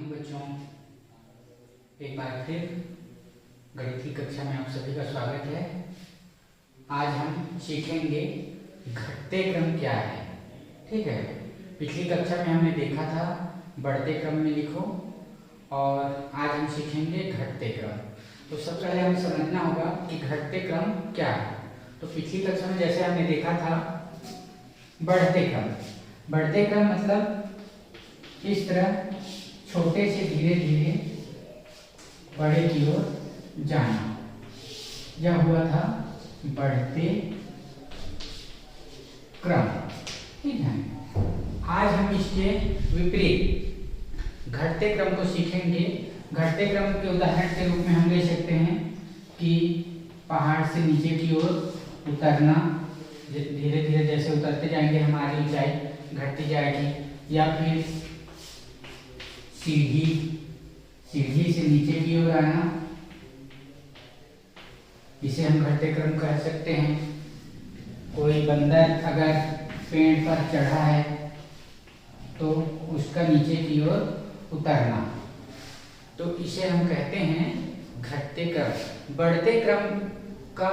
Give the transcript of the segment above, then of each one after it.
Morning बच्चों, एक बार फिर गणित की कक्षा में आप सभी का स्वागत है। आज हम सीखेंगे घटते क्रम क्या है। ठीक है, पिछली कक्षा में हमने देखा था बढ़ते क्रम में लिखो, और आज हम सीखेंगे घटते क्रम। तो सबसे पहले हमें समझना होगा कि घटते क्रम क्या है। तो पिछली कक्षा में जैसे हमने देखा था बढ़ते क्रम, बढ़ते क्रम मतलब इस तरह छोटे से धीरे धीरे बड़े की ओर जाना, यह हुआ था बढ़ते क्रम। ठीक है, आज हम इसके विपरीत घटते क्रम को सीखेंगे। घटते क्रम के उदाहरण के रूप में हम ले सकते हैं कि पहाड़ से नीचे की ओर उतरना, धीरे धीरे जैसे उतरते जाएंगे हमारी ऊंचाई घटती जाएगी, या फिर सीढ़ी से नीचे की ओर आना, इसे हम घटते क्रम कह सकते हैं। कोई बंदर अगर पेड़ पर चढ़ा है तो उसका नीचे की ओर उतरना, तो इसे हम कहते हैं घटते क्रम। बढ़ते क्रम का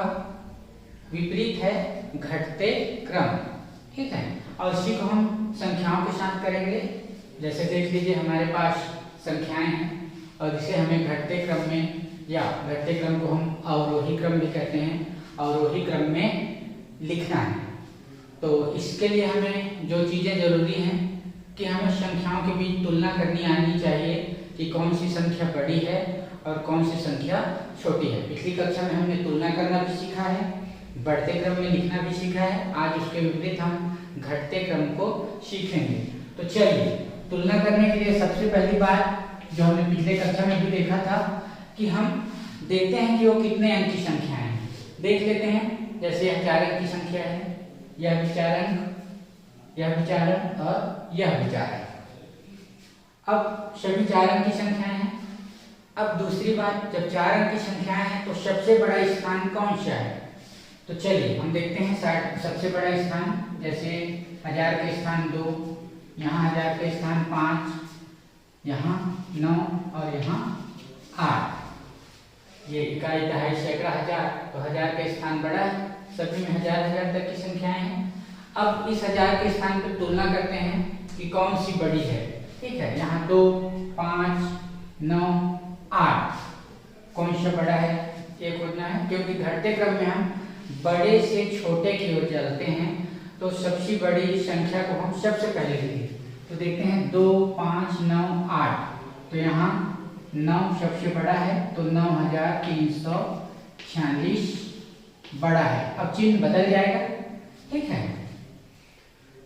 विपरीत है घटते क्रम। ठीक है, और इसी को हम संख्याओं के साथ करेंगे। जैसे देख लीजिए हमारे पास संख्याएं हैं, और इसे हमें घटते क्रम में, या घटते क्रम को हम अवरोही क्रम भी कहते हैं, अवरोही क्रम में लिखना है। तो इसके लिए हमें जो चीज़ें जरूरी हैं कि हमें संख्याओं के बीच तुलना करनी आनी चाहिए कि कौन सी संख्या बड़ी है और कौन सी संख्या छोटी है। पिछली कक्षा में हमने तुलना करना भी सीखा है, बढ़ते क्रम में लिखना भी सीखा है। आज उसके विपरीत हम घटते क्रम को सीखेंगे। तो चलिए, तुलना करने के लिए सबसे पहली बात जो हमने पिछले कक्षा में भी देखा था कि हम देखते हैं कि वो कितने अंक की संख्या है। देख लेते हैं, जैसे यह 4 अंक की संख्या है, यह भी 4 अंक, यह भी 4 अंक और यह भी 4 अंक। अब सभी 4 अंक की संख्याएं हैं। अब दूसरी बात, जब 4 अंक की संख्याएं हैं तो सबसे बड़ा स्थान कौन सा है। तो चलिए हम देखते हैं सबसे बड़ा स्थान, जैसे 1000 के स्थान 2, यहाँ 1000 के स्थान 5, यहाँ 9 और यहाँ 8। ये इकाई, दहाई, सैकड़ा, हजार, तो 1000 के स्थान बड़ा है, सभी में 1000 तक की संख्याएं हैं। अब इस 1000 के स्थान पर तुलना करते हैं कि कौन सी बड़ी है। ठीक है, यहाँ 2, 5, 9, 8, कौन सा बड़ा है ये खोजना है। क्योंकि घटते क्रम में हम बड़े से छोटे की ओर चलते हैं, तो सबसे बड़ी संख्या को हम सबसे पहले लिखेंगे। तो देखते हैं 2, 5, 9, 8, तो यहाँ 9 सबसे बड़ा है, तो 9346 बड़ा है। अब चिन्ह बदल जाएगा। ठीक है,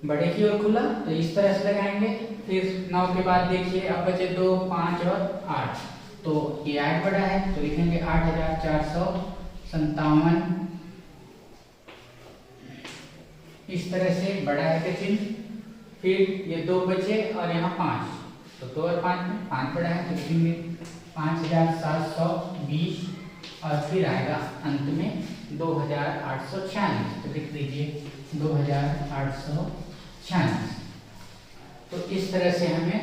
बड़े की ओर खुला तो इस तरह से लगाएंगे। फिर 9 के बाद देखिए अब बचे 2, 5 और 8, तो ये 8 बड़ा है, तो लिखेंगे 8457। इस तरह से बड़ा है का चिन्ह। फिर ये 2 बचे और यहाँ 5, तो 2 और 5 में 5 बड़ा है, तो लिखेंगे 5720, और फिर आएगा अंत में 2846, तो लिख दीजिए 2846। तो इस तरह से हमें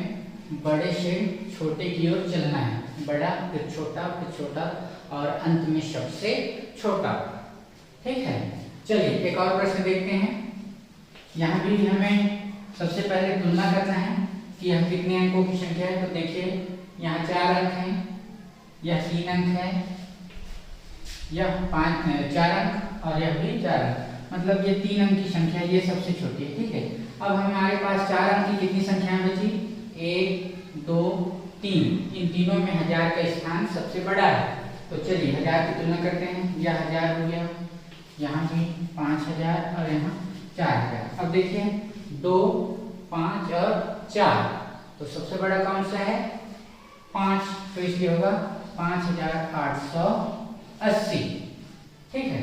बड़े से छोटे की ओर चलना है, बड़ा फिर छोटा और अंत में सबसे छोटा। ठीक है, चलिए एक और प्रश्न देखते हैं। यहाँ भी हमें सबसे पहले तुलना करना है कि हम कितने अंकों की संख्या है। तो देखिए यहाँ 4 अंक हैं, यह 3 अंक है, यह 4 अंक और यह भी 4 अंक, मतलब ये 3 अंक की संख्या, ये सबसे छोटी है। ठीक है, अब हमारे पास 4 अंक की कितनी संख्या बची, 1, 2, 3। इन तीनों में 1000 का स्थान सबसे बड़ा है। तो चलिए 1000 की तुलना करते हैं। यह 1000 हो गया, यहाँ भी 5000 और यहाँ 4000। अब देखिए 2, 5 और 4, तो सबसे बड़ा कौन सा है, 5, तो इसलिए होगा 5880। ठीक है,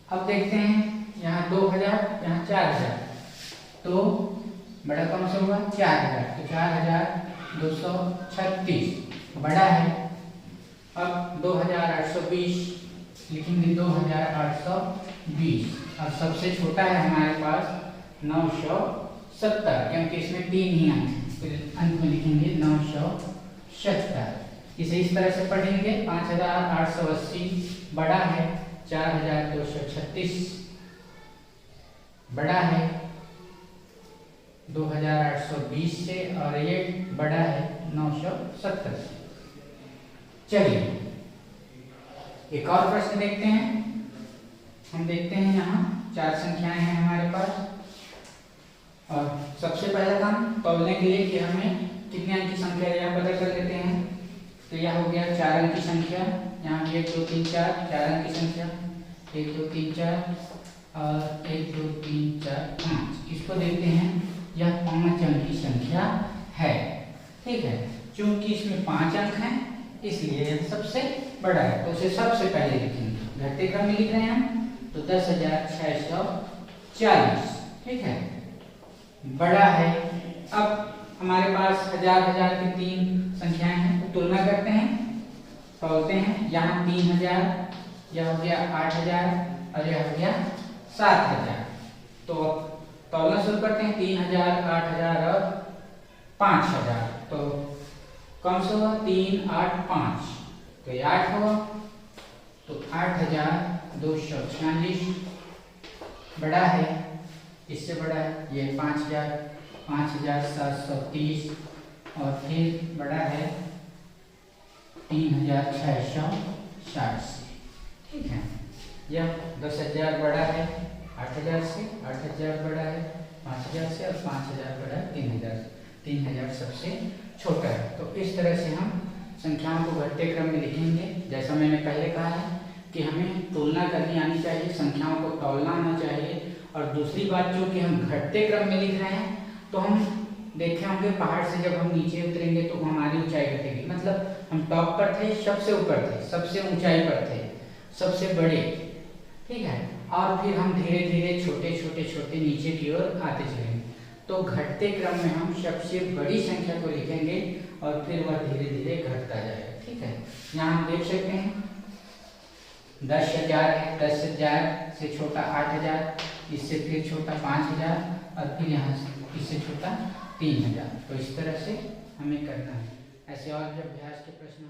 अब देखते हैं यहाँ 2000, यहाँ 4000, तो बड़ा कौन सा होगा, 4000, तो 4236 बड़ा है। अब 2820 लिखेंगे, 2820, और सबसे छोटा है हमारे पास 970, क्योंकि इसमें 3 ही अंक, फिर अंत में लिखेंगे 970। 76। इसे इस तरह से पढ़ेंगे, 5880 बड़ा है 4236, बड़ा है 2820 से, और ये बड़ा है 970 से। चलिए एक और प्रश्न देखते हैं। हम देखते हैं यहाँ 4 संख्याएं हैं हमारे पास, और सबसे पहला काम तौलने के लिए कि हमें कितने अंक की संख्या है यहाँ पता कर लेते हैं। तो यह हो गया 4 अंक की संख्या, यहाँ 1 2 3 4 4 अंक की संख्या, 1 2 3 4 और 1 2 3 4 5। इसको देखते हैं, यह 5 अंक की संख्या है। ठीक है, चूंकि इसमें 5 अंक हैं इसलिए यह सबसे बड़ा है, तो उसे सबसे पहले लिखेंगे। घटते क्रम में लिख रहे हैं हम, तो 10,640। ठीक है, बड़ा है। अब हमारे पास हजार की 3 संख्याएं हैं, तो तुलना करते हैं, तौलते हैं। यहाँ 3000, यह हो गया 8000 और यह हो गया 7000। तो तौलना शुरू करते हैं, 3000, 8000 और 5000। तो कौन सा हुआ? 3 8 5, तो ये 8 हुआ, तो 8246 बड़ा है। इससे बड़ा है ये 5000, 5730, और फिर बड़ा है 3660 से। ठीक है, यह 10,000 बड़ा है 8000 से, 8000 बड़ा है 5000 से, और 5000 बड़ा है 3000 से। 3000 सबसे छोटा है। तो इस तरह से हम संख्याओं को घटते क्रम में लिखेंगे। जैसा मैंने पहले कहा है कि हमें तुलना करनी आनी चाहिए, संख्याओं को तौलना आना चाहिए। और दूसरी बात, जो कि हम घटते क्रम में लिख रहे हैं, तो हम देखे होंगे पहाड़ से जब हम नीचे उतरेंगे तो हमारी ऊंचाई घटेगी। मतलब हम टॉप पर थे, सबसे ऊपर थे, सबसे ऊंचाई पर थे, सबसे बड़े। ठीक है, और फिर हम धीरे धीरे छोटे छोटे छोटे नीचे की ओर आते चलेंगे। तो घटते क्रम में हम सबसे बड़ी संख्या को लिखेंगे और फिर वह धीरे धीरे घटता जाएगा। ठीक है, यहाँ हम देख सकते हैं 10,000 है, 10,000 से छोटा 8,000, इससे फिर छोटा 5,000, और फिर यहाँ से इससे छोटा 3,000। तो इस तरह से हमें करना है। ऐसे और भी अभ्यास के प्रश्न